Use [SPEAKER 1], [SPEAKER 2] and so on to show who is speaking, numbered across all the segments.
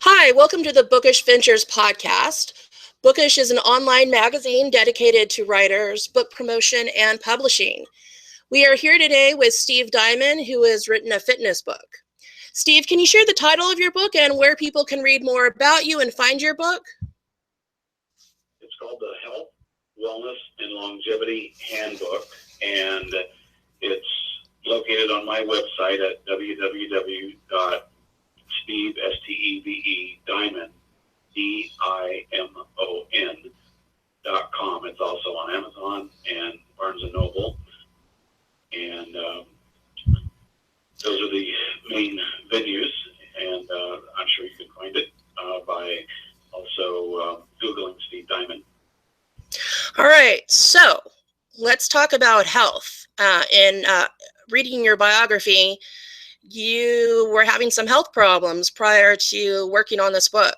[SPEAKER 1] Hi, welcome to the Bookish Ventures podcast. Bookish is an online magazine dedicated to writers, book promotion, and publishing. We are here today with Steve Dimon, who has written a fitness book. Steve, can you share the title of your book and where people can read more about you and find your book?
[SPEAKER 2] It's called the Health, Wellness, and Longevity Handbook, and it's located on my website at www.steve, S-T-E-V-E, Dimon, DIMON.com. It's also on Amazon and Barnes & Noble, and those are the main venues, and I'm sure you can find it by also Googling Steve Dimon.
[SPEAKER 1] All right, so let's talk about health. In reading your biography, you were having some health problems prior to working on this book.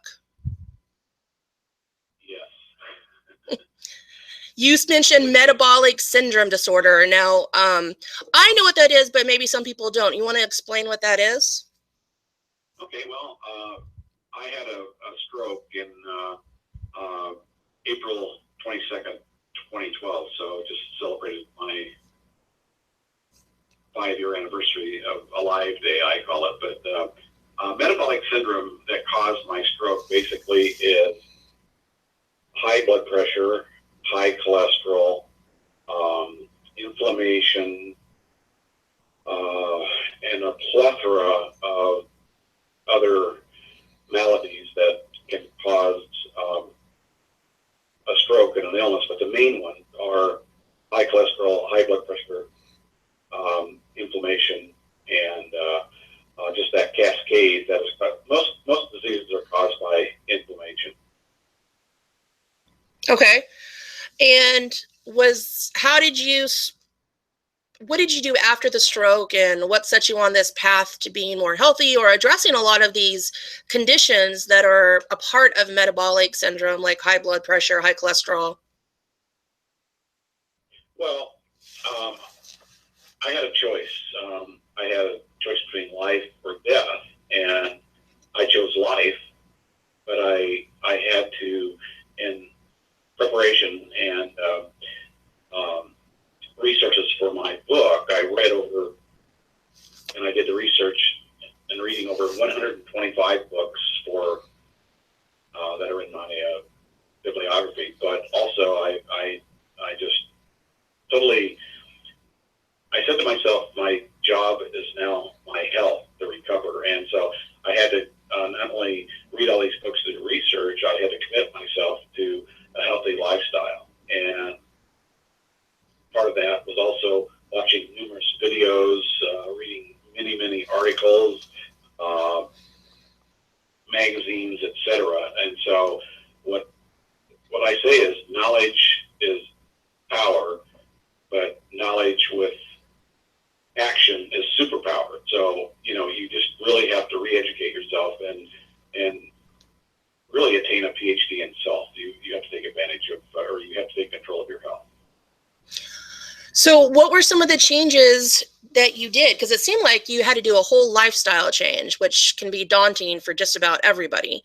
[SPEAKER 2] Yes.
[SPEAKER 1] You mentioned metabolic syndrome disorder. Now, I know what that is, but maybe some people don't. You want to explain what that is?
[SPEAKER 2] Okay, well, I had a stroke in April 22nd, 2012, so just celebrated my 5-year anniversary of Alive Day, I call it. But metabolic syndrome that caused my stroke basically is high blood pressure, high cholesterol, inflammation, and a plethora of other maladies that can cause a stroke and an illness. But the main ones are high cholesterol, high blood pressure, inflammation, and just that cascade. That is, most diseases are caused by inflammation.
[SPEAKER 1] Okay. And what did you do after the stroke, and what set you on this path to being more healthy or addressing a lot of these conditions that are a part of metabolic syndrome, like high blood pressure, high cholesterol?
[SPEAKER 2] Well, I had a choice. I had a choice between life or death, and I chose life. But I had to, in preparation and researches for my book, I read over and I did the research and reading over 125 books for that are in my bibliography. But also, I just totally. I said to myself, my job is now my health to recover, and so I had to not only read all these books to do research, I had to commit myself to a healthy lifestyle. And part of that was also watching numerous videos, reading many articles, magazines, etc. And so what I say is knowledge is power, but knowledge with action is superpower. So, you just really have to re-educate yourself and really attain a PhD in self. You have to take advantage of, or you have to take control of your health.
[SPEAKER 1] So what were some of the changes that you did? Because it seemed like you had to do a whole lifestyle change, which can be daunting for just about everybody.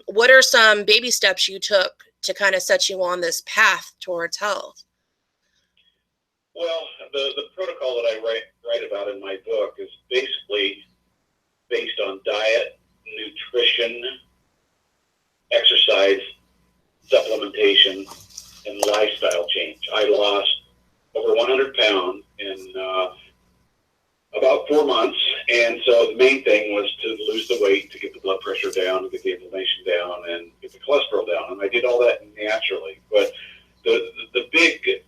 [SPEAKER 1] What are some baby steps you took to kind of set you on this path towards health?
[SPEAKER 2] Well, the protocol that I write about in my book is basically based on diet, nutrition, exercise, supplementation, and lifestyle change. I lost over 100 pounds in about 4 months, and so the main thing was to lose the weight, to get the blood pressure down, get the inflammation down, and get the cholesterol down. And I did all that naturally. But the big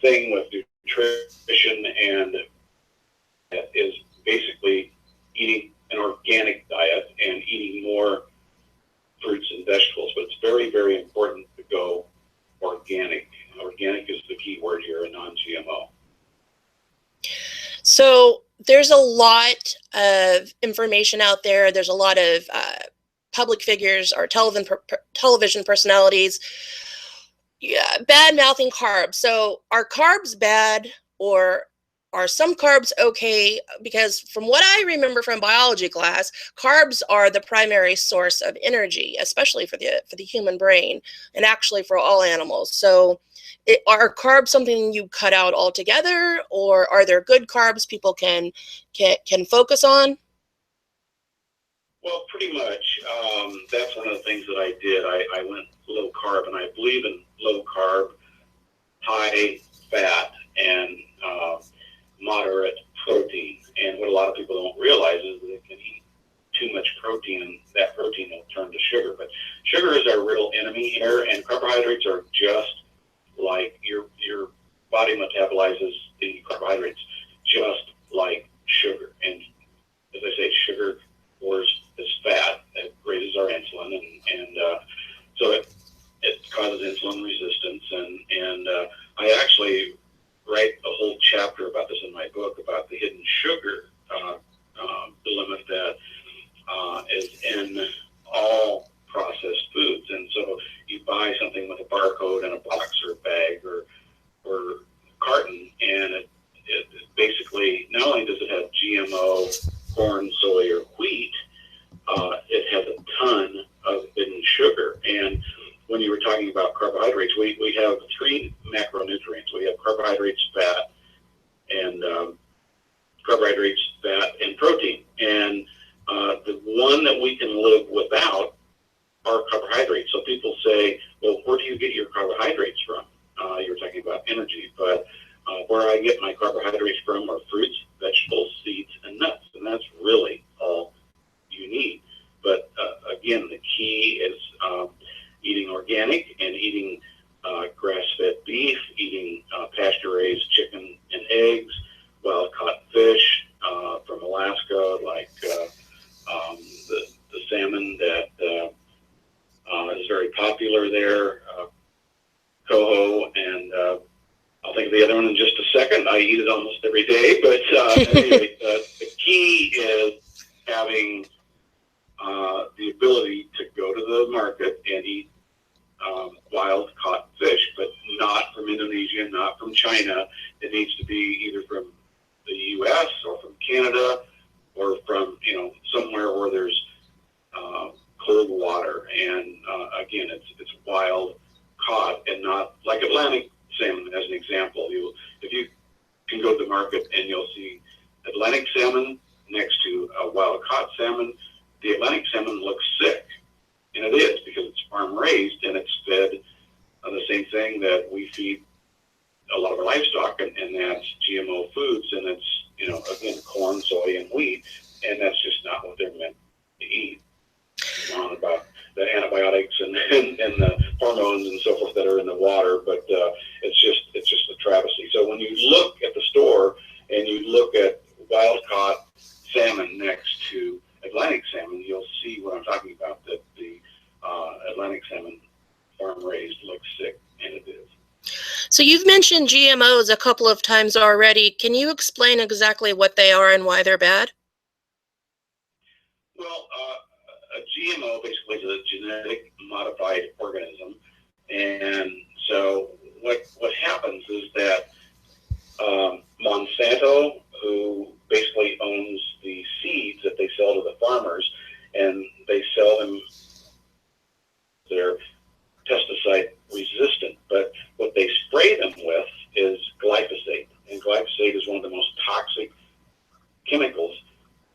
[SPEAKER 2] thing with nutrition and is basically eating an organic diet and eating more fruits and vegetables. But it's very, very important to go organic. Organic is the key word here, a non-GMO.
[SPEAKER 1] So there's a lot of information out there. There's a lot of public figures or television personalities bad mouthing carbs. So are carbs bad, or are some carbs okay? Because from what I remember from biology class, carbs are the primary source of energy, especially for the human brain, and actually for all animals. So are carbs something you cut out altogether, or are there good carbs people can focus on?
[SPEAKER 2] Well, pretty much. That's one of the things that I did. I went low carb, and I believe in low carb, high fat, and moderate protein. And what a lot of people don't realize is that they can eat too much protein, and that protein will turn to sugar. But sugar is our real enemy here, and carbohydrates are just like your body metabolizes the carbohydrates just like sugar. And as I say, sugar stores this fat that raises our insulin, and so it causes insulin resistance. And I actually write a whole chapter about this in my book about the hidden sugar dilemma that is in all processed foods. And so you buy something with a barcode in a box or a bag or carton, and it basically, not only does it have GMO corn, soy, or wheat, it has a ton of hidden sugar. And when you were talking about carbohydrates, we have three macronutrients. We have carbohydrates, fat, and protein. And the one that we can live without are carbohydrates. So people say, well, where do you get your carbohydrates from? You were talking about energy, but where I get my carbohydrates from are fruits, vegetables, seeds, and nuts. And that's really all you need. But again, the key is eating organic and eating grass-fed beef, eating pasture-raised chicken and eggs, wild-caught fish from Alaska, like the salmon that is very popular there, coho, and I'll think of the other one in just a second. I eat it almost every day, but anyway, the key is having the ability to go to the market and eat wild-caught fish, but not from Indonesia, not from China. It needs to be either from the U.S. or from Canada or from, somewhere where there's cold water. And again, it's wild caught and not like Atlantic salmon, as an example. If you can go to the market and you'll see Atlantic salmon next to a wild caught salmon, the Atlantic salmon looks sick. And it is, because it's farm raised and it's fed on the same thing that we feed a lot of our livestock, and that's GMO foods, and it's, again, corn, soy, and wheat, and that's just not what they're meant to eat. On about the antibiotics and the hormones and so forth that are in the water, but it's just a travesty. So when you look at the store and you look at wild caught salmon next to Atlantic salmon, you'll see what I'm talking about, that the Atlantic salmon farm raised looks sick, and it is.
[SPEAKER 1] So you've mentioned GMOs a couple of times already. Can you explain exactly what they are and why they're bad?
[SPEAKER 2] Well, a GMO basically is a genetic modified organism, and so what happens is that Monsanto, who basically owns the seeds that they sell to the farmers, and they sell them, they're pesticide resistant, but what they spray them with is glyphosate, and glyphosate is one of the most toxic chemicals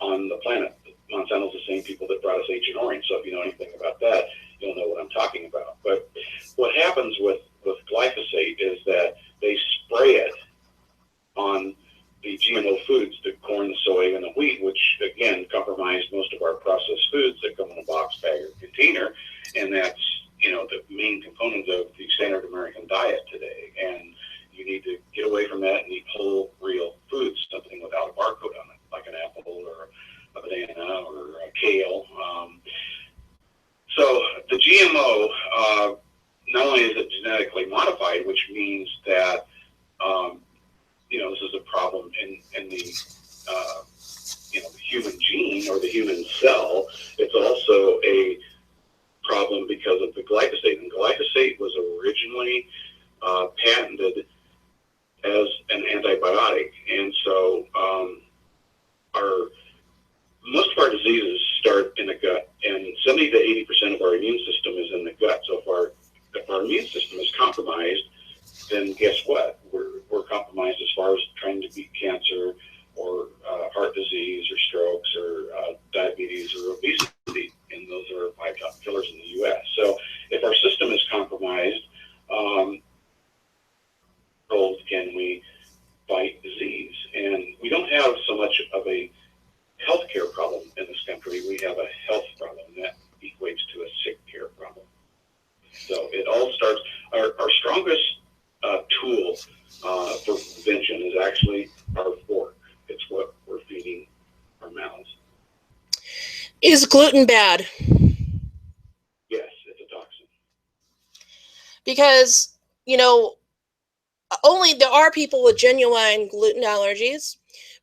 [SPEAKER 2] on the planet. Monsanto's the same people that brought us Agent Orange, so if you know anything about that, you'll know what I'm talking about. But what happens with glyphosate is that they spray it on the GMO foods, the corn, the soy, and the wheat, which, again, compromise most of our processed foods that come in a box, bag, or container, and that's, the main component of the standard American diet today. And you need to get away from that and eat whole, real foods, something without a barcode on it, like an apple or a banana or a kale. So the GMO, not only is it genetically modified, which means that, this is a problem in the, the human gene or the human cell. It's also a problem because of the glyphosate. And glyphosate was originally patented as an antibiotic, And so most of our diseases start in the gut, and 70 to 80% of our immune system is in the gut. So if our immune system is compromised, then guess what? We're compromised as far as trying to beat cancer or heart disease or strokes or diabetes or obesity, and those are our 5 top killers in the U.S. So if our system is compromised, can we fight disease? And we don't have so much of a healthcare problem in this country. We have a health problem that equates to a sick care problem. So it all starts, our strongest tool for prevention is actually our fork. It's what we're feeding our mouths.
[SPEAKER 1] Is gluten bad?
[SPEAKER 2] Yes, it's a toxin.
[SPEAKER 1] Because, only there are people with genuine gluten allergies,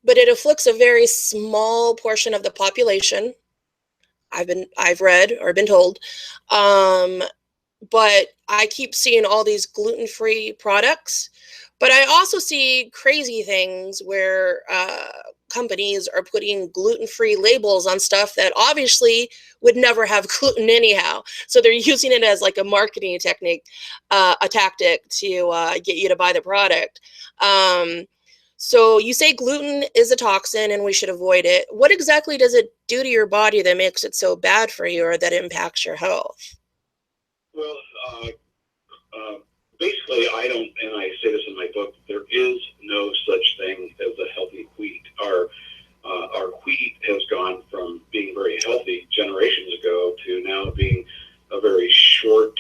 [SPEAKER 1] but it afflicts a very small portion of the population. I've read or been told. But I keep seeing all these gluten-free products. But I also see crazy things where companies are putting gluten-free labels on stuff that obviously would never have gluten anyhow. So they're using it as like a marketing technique, a tactic to get you to buy the product. So you say gluten is a toxin and we should avoid it. What exactly does it do to your body that makes it so bad for you or that impacts your health?
[SPEAKER 2] Well, basically, and I say this in my book, there is no such thing as a healthy wheat. Our wheat has gone from being very healthy generations ago to now being a very short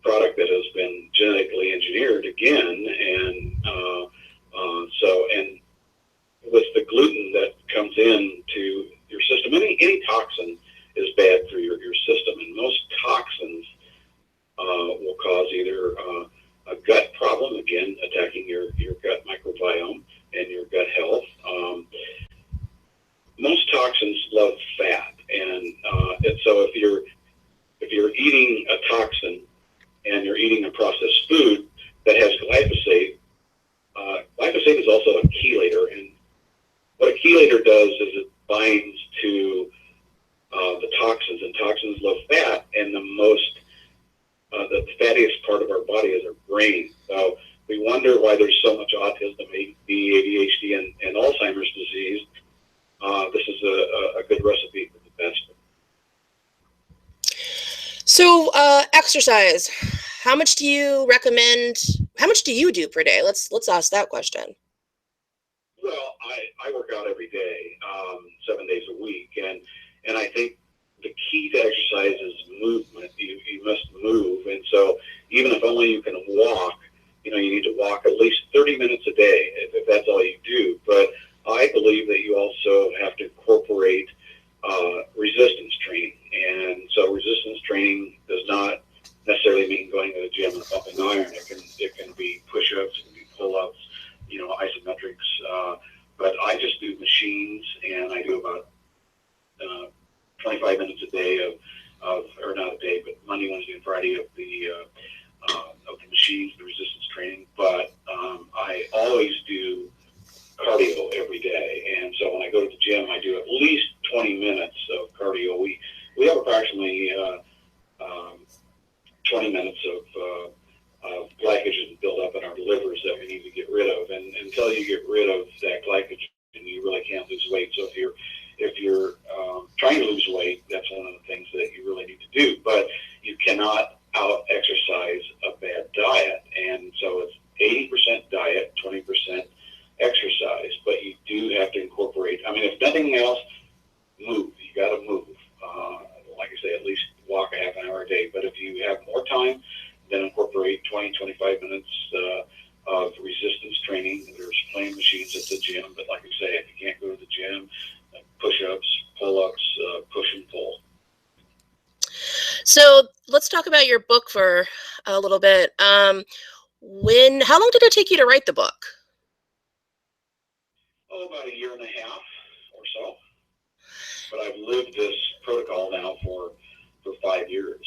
[SPEAKER 2] product that has been genetically engineered again, and and with the gluten that comes into your system, any toxin is bad for your system, and most toxins will cause either a gut problem, again attacking your gut microbiome and your gut health. Most toxins love fat, and so if you're eating a toxin and you're eating a processed food that has glyphosate, glyphosate is also a chelator, and what a chelator does is it binds to the toxins, and toxins love fat, and the fattiest part of our body is our brain. So we wonder why there's so much autism, ADHD, and Alzheimer's disease. This is a good recipe for the best.
[SPEAKER 1] So exercise, how much do you recommend? How much do you do per day? Let's ask that question.
[SPEAKER 2] Well, I work out every day, 7 days a week, and I think the key to exercise is movement. You must move, and so even if only you can walk, you need to walk at least 30 minutes a day if that's all you do. But I believe that you also have to incorporate resistance training, and so resistance training does not necessarily mean going to the gym and pumping iron. It can be push-ups, it can be pull-ups, isometrics. But I just do machines, and I do about 25 minutes a day or not a day, but Monday, Wednesday, and Friday of the machines, the resistance training. But I always do cardio every day, and so when I go to the gym, I do at least 20 minutes of cardio. We have approximately 20 minutes of glycogen build up in our livers that we need to get rid of, and until you get rid of that glycogen, you really can't lose weight. So if you're trying to lose weight, that's one of the things that you really need to do. But you cannot out exercise a bad diet, and so it's 80% diet, 20% exercise. But you do have to incorporate. If nothing else, move. You got to move. Like I say, at least walk a half an hour a day. But if you have more time, then incorporate 20, 25 minutes of resistance training. There's plenty of machines at the gym, but like I say, if you can't go to the gym, push-ups, pull-ups, push and pull.
[SPEAKER 1] So let's talk about your book for a little bit. How long did it take you to write the book?
[SPEAKER 2] About a year and a half or so. But I've lived this protocol now for 5 years,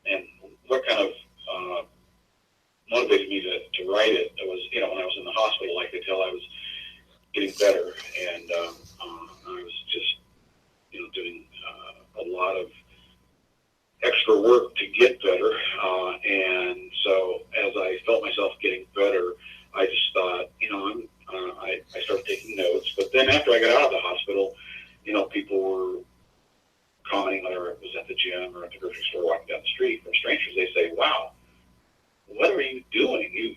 [SPEAKER 2] and what kind of motivated hospital, people were commenting, whether it was at the gym or at the grocery store, walking down the street, from strangers. They say, "Wow, what are you doing? You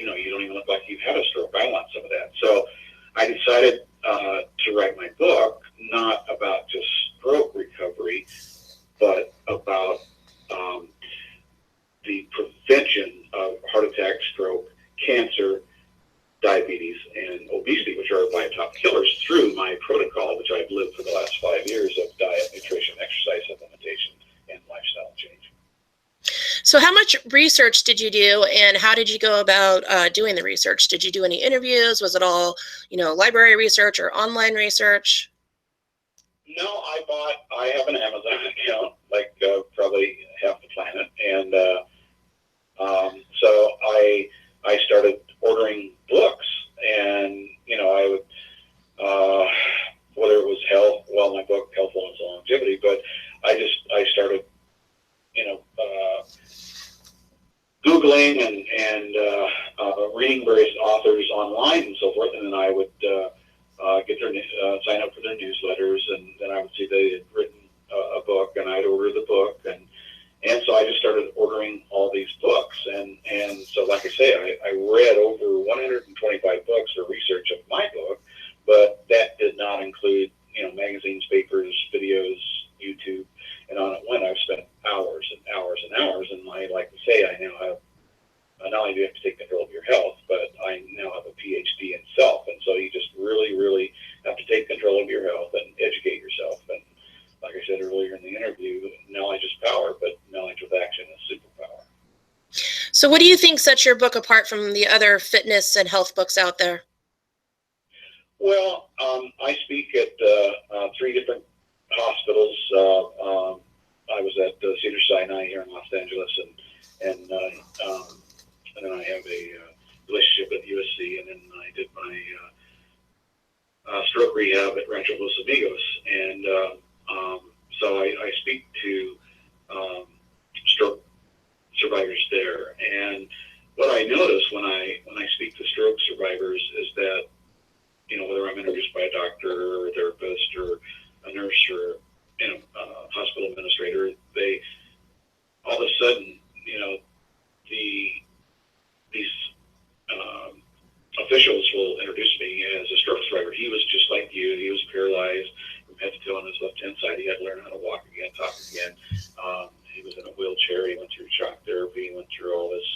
[SPEAKER 2] don't even look like you've had a stroke. I want some of that." So I decided to write my book, not about just stroke recovery, but about the prevention of heart attack, stroke, cancer, diabetes, and obesity, which are my top killers, through my protocol, which I've lived for the last 5 years of diet, nutrition, exercise supplementation, and lifestyle change.
[SPEAKER 1] So how much research did you do, and how did you go about doing the research? Did you do any interviews? Was it all, library research or online research?
[SPEAKER 2] No, I have an Amazon account, like probably half the planet, and so I started ordering books, and I would, whether it was health, well, my book, Health, Wellness, and Longevity, but I started, Googling and reading various authors online and so forth, and then I would get their sign up for their newsletters, and then I would see they had written a book, and I'd order the book, and so I just started ordering all these books, and so like I say, I read over 125 books for research of my book, but that did not include magazines, papers, videos, YouTube, and on it went. I've spent hours and hours and hours, and I like to say I now have, not only do you have to take control of your health, but I now have a PhD in self, and so you just really, really have to take control of your health and educate yourself. And like I said earlier in the interview, knowledge is power, but knowledge with action is superpower.
[SPEAKER 1] So what do you think sets your book apart from the other fitness and health books out there?
[SPEAKER 2] Well, I speak at 3 different hospitals. I was at Cedars-Sinai here in Los Angeles, and then I have a relationship at USC, and then I did my stroke rehab at Rancho Los Amigos, and so I speak to stroke survivors there. And what I notice when I speak to stroke survivors is that, whether I'm introduced by a doctor or a therapist or a nurse or hospital administrator, they all of a sudden, these officials will introduce me as a stroke survivor. He was just like you. He was paralyzed from head to toe on his left hand side. He had to learn how to walk again, talk again. He was in a wheelchair. He went through shock therapy. He went through all this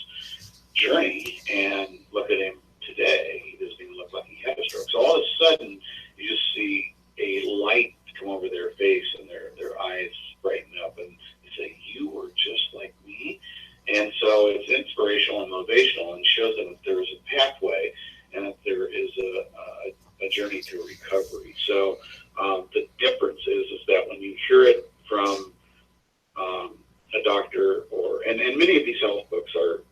[SPEAKER 2] journey, and look at him today. He doesn't even look like he had a stroke. So all of a sudden, you just see a light come over their face, and their eyes brighten up, and they say, "You were just like me." And so it's inspirational and motivational, and shows them that there is a pathway and that there is a journey to recovery. So the difference is that when you hear it from a doctor, and many of these health books are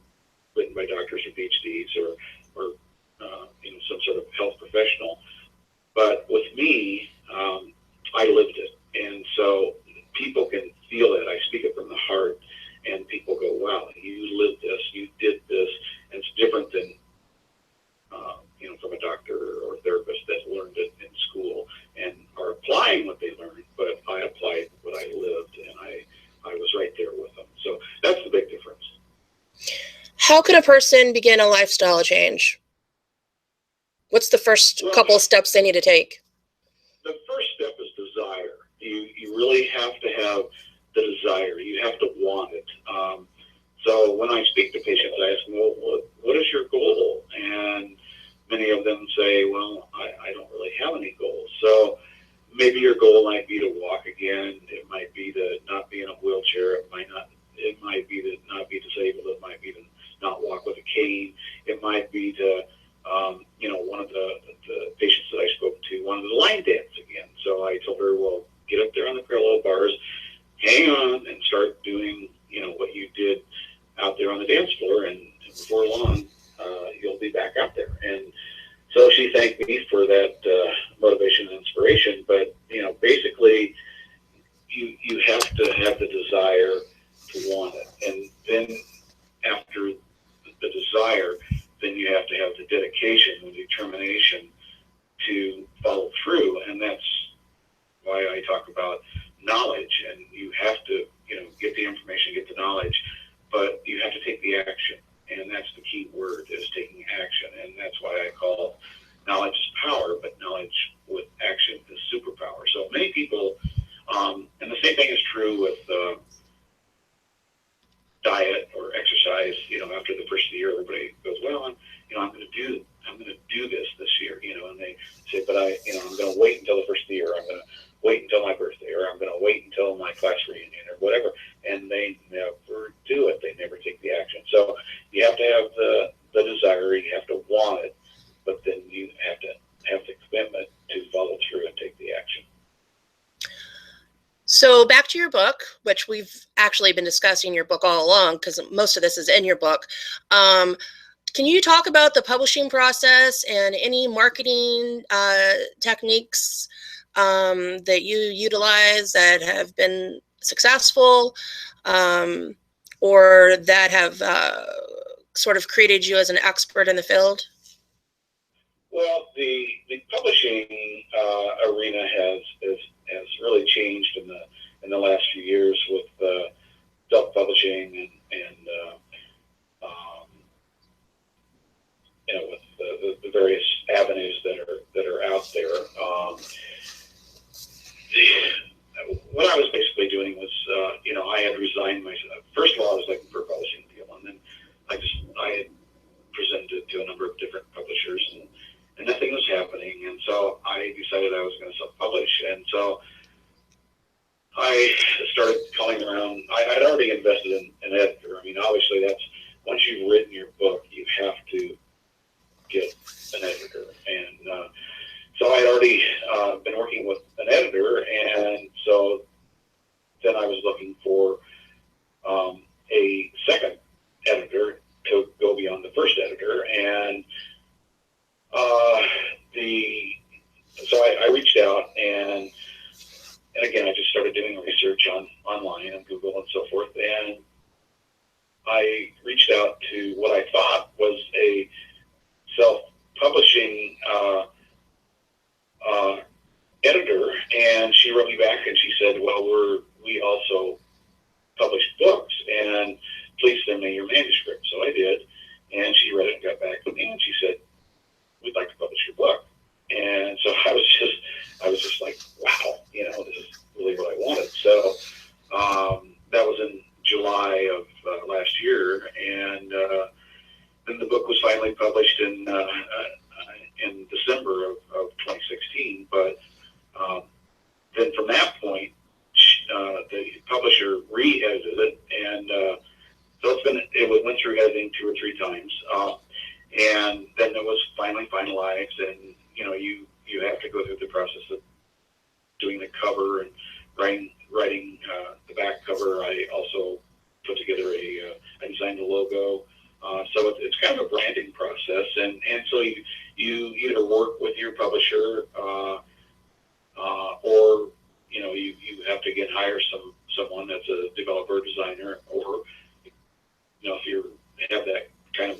[SPEAKER 2] written by doctors or PhDs or some sort of health professional, but with me, I lived it, and so people can feel it. I speak it from the heart, and people go, "Wow, you lived this, you did this," and it's different than from a doctor or a therapist that learned it in school and are applying what they learned. But I applied what I lived, and I was right there with them. So that's the big difference.
[SPEAKER 1] How can a person begin a lifestyle change? What's the first couple of steps they need to take?
[SPEAKER 2] The first step is desire. You really have to have the desire. You have to want it. So when I speak to patients, I ask them, "Well, what is your goal?" And many of them say, "Well, I don't really have any goals." So maybe your goal might be to walk again. It might be to not be in a wheelchair. It might be to not be disabled. It might be to not walk with a cane. It might be to, one of the patients that I spoke to wanted to line dance again. So I told her, "Well, get up there on the parallel bars, hang on, and start doing, what you did out there on the dance floor, and before long, you'll be back out there." And so she thanked me for that motivation and inspiration. But, basically, you have to have the desire to want it. And then after the desire, then you have to have the dedication and determination to follow through. And that's true with diet or exercise. After the first of the year, everybody goes, well, I'm going to do this year, and they say, but I'm going to wait until the first of the year. I'm going to wait until my birthday, or I'm going to wait until my class reunion, or whatever. And they never do it. They never take the action. So you have to have the desire. You have to want it, but then you have to have the commitment to follow through and take the action.
[SPEAKER 1] So back to your book, which we've actually been discussing your book all along because most of this is in your book. Can you talk about the publishing process and any marketing techniques that you utilize that have been successful or that have sort of created you as an expert in the field?
[SPEAKER 2] Well, the publishing arena has really changed in the last few years with self-publishing and with the various avenues that are out there. What I was basically doing was, I had resigned myself. First of all, I was looking for a publishing deal, and then I had presented it to a number of different publishers, and nothing was happening. And so I decided I was going to self-publish. And so I started calling around. I had already invested in an editor. I mean, obviously, that's once you've written your book, you have to get an editor. And so I had already been working with an editor, and so then I was looking for a second editor to go beyond the first editor. And so I reached out, and again, I just started doing research online on Google and so forth, and I reached out to what I thought was a self-publishing editor, and she wrote me back and she said, well, we also publish books, and please send me your manuscript. So I did, and she read it and got back to me, and she said, we'd like to publish your book. And so I was just like, wow, this is really what I wanted. So that was in July of last year, and then the book was finally published in December of 2016. But then from that point, the publisher re-edited it, and so it went through editing 2 or 3 times, and then it was finally finalized. And you have to go through the process of doing the cover and writing the back cover. I also put together I designed the logo. So it's kind of a branding process, and so you either work with your publisher or you have to hire someone that's a developer, designer, or if you have that kind of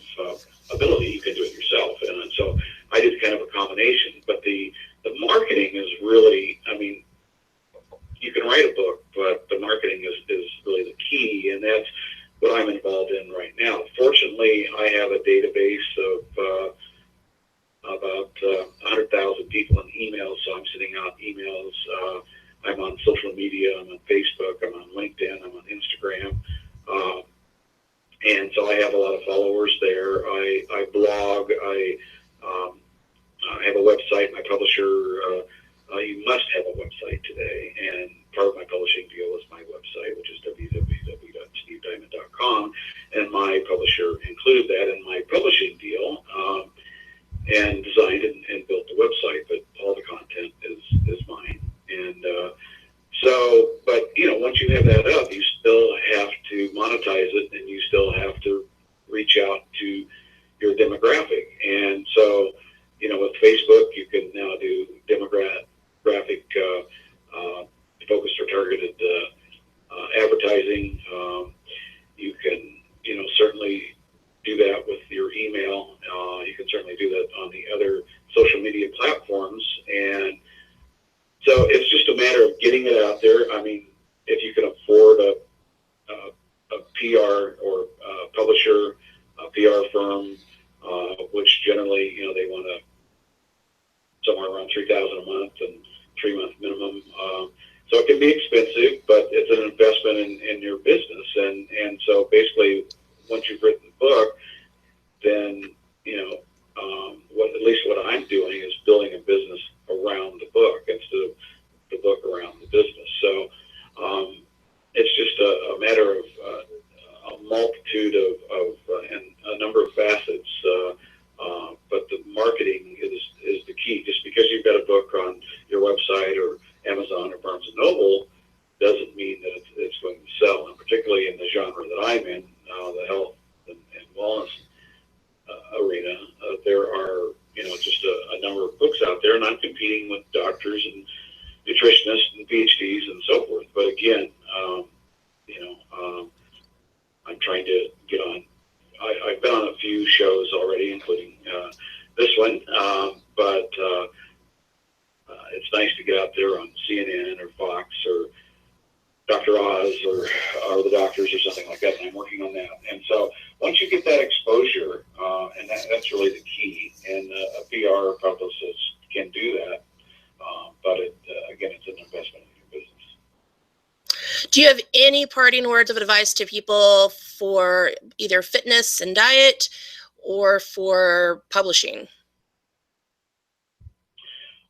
[SPEAKER 2] ability, you can do it yourself. And so I did kind of a combination. But the marketing is really, I mean, you can write a book, but the marketing is really the key, and that's what I'm involved in right now. Fortunately, I have a database of about 100,000 people in emails, so I'm sending out emails. I'm on social media. I'm on Facebook. I'm on LinkedIn. I'm on Instagram. And so I have a lot of followers there. I blog. I have a website. My publisher, you must have a website today, and part of my publishing deal is my website, which is www.stevediamond.com, and my publisher included that in my publishing deal, and designed and built the website, but all the content is mine. And so, but once you have that up, you still have to monetize it, and you still have to reach out to your demographic. And so, with Facebook, you can now do demographic focused or targeted advertising. You can, certainly do that with your email. You can certainly do that on the other social media platforms. And so it's just a matter of getting it out there. I mean, if you can afford a PR or publisher, a PR firm, which generally, they want somewhere around $3,000 a month and 3-month minimum. So it can be expensive, but it's an investment in your business. And so basically, once you've written the book, then, at least what I'm doing is building a business around the book instead of the book around the business. So it's just a matter of a multitude of and a number of facets. But the marketing is the key. Just because you've got a book on your website or Amazon or Barnes & Noble doesn't mean that it's going to sell. And particularly in the genre that I'm in, the health and wellness arena, there are, just a number of books out there, and I'm competing with doctors and nutritionists and PhDs and so forth. But again, I'm trying to get on. I've been on a few shows already, including this one, but it's nice to get out there on CNN or Fox or Dr. Oz or the doctors or something like that, and I'm working on that. And so once you get that exposure, and that's really the key, and a PR publicist can do that, but again, it's an investment in your business.
[SPEAKER 1] Do you have any parting words of advice to people for either fitness and diet or for publishing?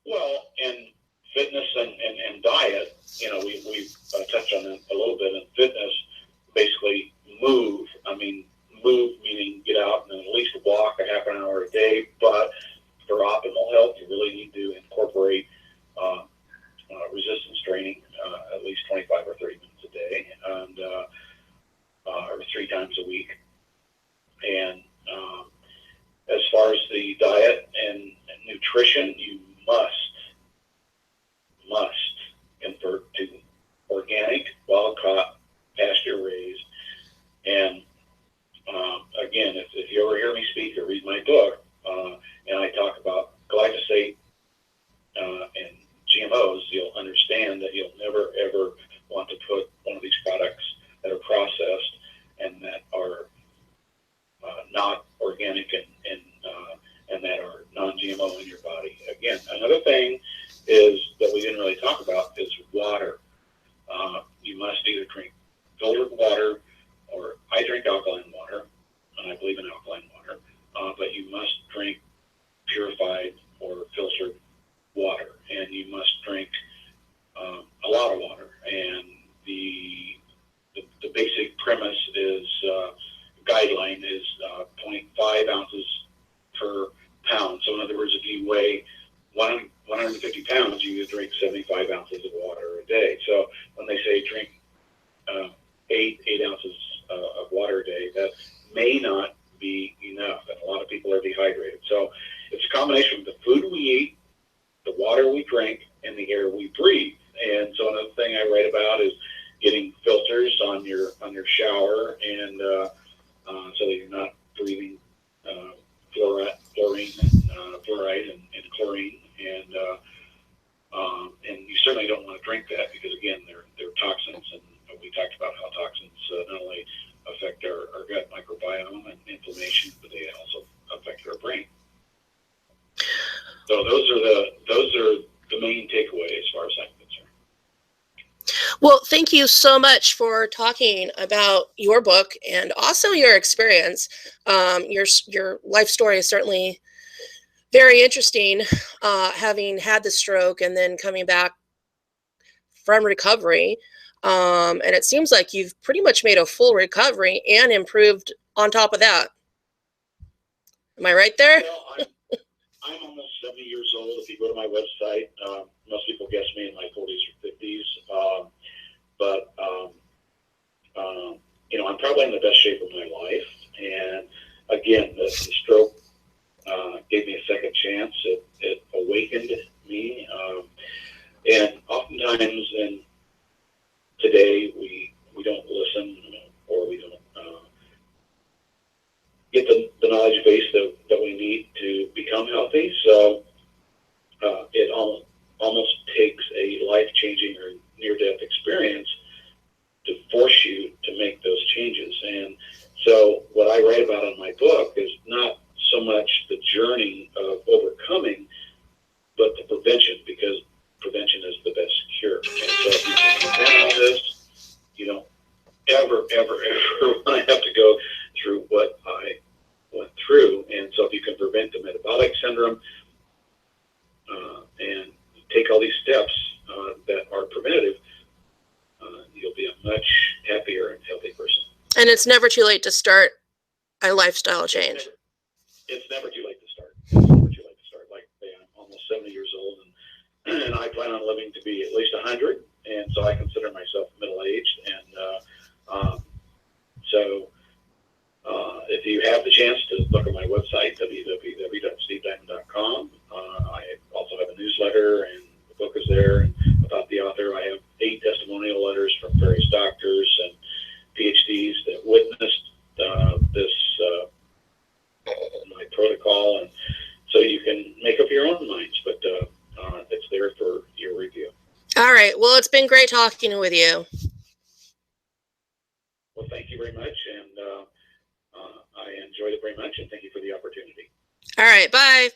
[SPEAKER 2] Well, in fitness and diet, we've touched on it a little bit. In fitness, basically move. Move meaning get out and at least walk a half an hour a day. But for optimal health, you really need to incorporate resistance training at least 25 or 30 minutes a day, and or 3 times a week. And as far as the diet and nutrition, you must convert to organic, wild-caught, pasture-raised. And again, if you ever hear me speak or read my book, and I talk about glyphosate and GMOs, you'll understand that you'll never, ever want to put one of these products that are processed and that are not organic and that are non-GMO in your body. Again, another thing is that we didn't really talk about is water. You must either drink filtered water, or I drink alkaline water, and I believe in alkaline water, but you must drink purified or filtered water, and you must drink a lot of water. And the basic premise is guideline is 0.5 ounces per pound. So in other words, if you weigh 150 pounds, you drink 75 ounces of water a day. So when they say drink 8 ounces of water a day, that may not be enough, and a lot of people are dehydrated. So it's a combination of the food we eat, the water we drink, and the air we breathe. And so another thing I write about is getting filters on your shower, and so that you're not breathing fluoride and chlorine, and you certainly don't want to drink that because again, they're toxins, and we talked about how toxins not only affect our gut microbiome and inflammation, but they also affect our brain. So those are the main takeaways as far as I'm concerned.
[SPEAKER 1] Well, thank you so much for talking about your book and also your experience. Your life story is certainly very interesting, having had the stroke and then coming back from recovery. And it seems like you've pretty much made a full recovery and improved on top of that. Am I right there?
[SPEAKER 2] Well, I'm almost 70 years old. If you go to my website, most people guess me in my 40s or 50s. But I'm probably in the best shape of my life. And again, the stroke gave me a second chance. It awakened me. And oftentimes, and today we don't listen, or we don't get the knowledge base that we need to become healthy. So it almost takes a life-changing or near-death experience to force you to make those changes. And so what I write about in my book is not so much the journey of overcoming, but the prevention, because prevention is the best cure. And so if
[SPEAKER 1] And it's never too late to start a lifestyle change.
[SPEAKER 2] It's never too late to start. It's never too late to start. Like I say, I'm almost 70 years old, and I plan on living to be at least 100, and so I consider myself middle-aged. And if you have the chance to look at my website, www.stevediamond.com, I also have a newsletter, and the book is there. And about the author, I have 8 testimonial letters from various doctors and PhDs that witnessed this my protocol, and so you can make up your own minds. But it's there for your review.
[SPEAKER 1] All right. Well, it's been great talking with you.
[SPEAKER 2] Well, thank you very much, and I enjoyed it very much, and thank you for the opportunity.
[SPEAKER 1] All right. Bye.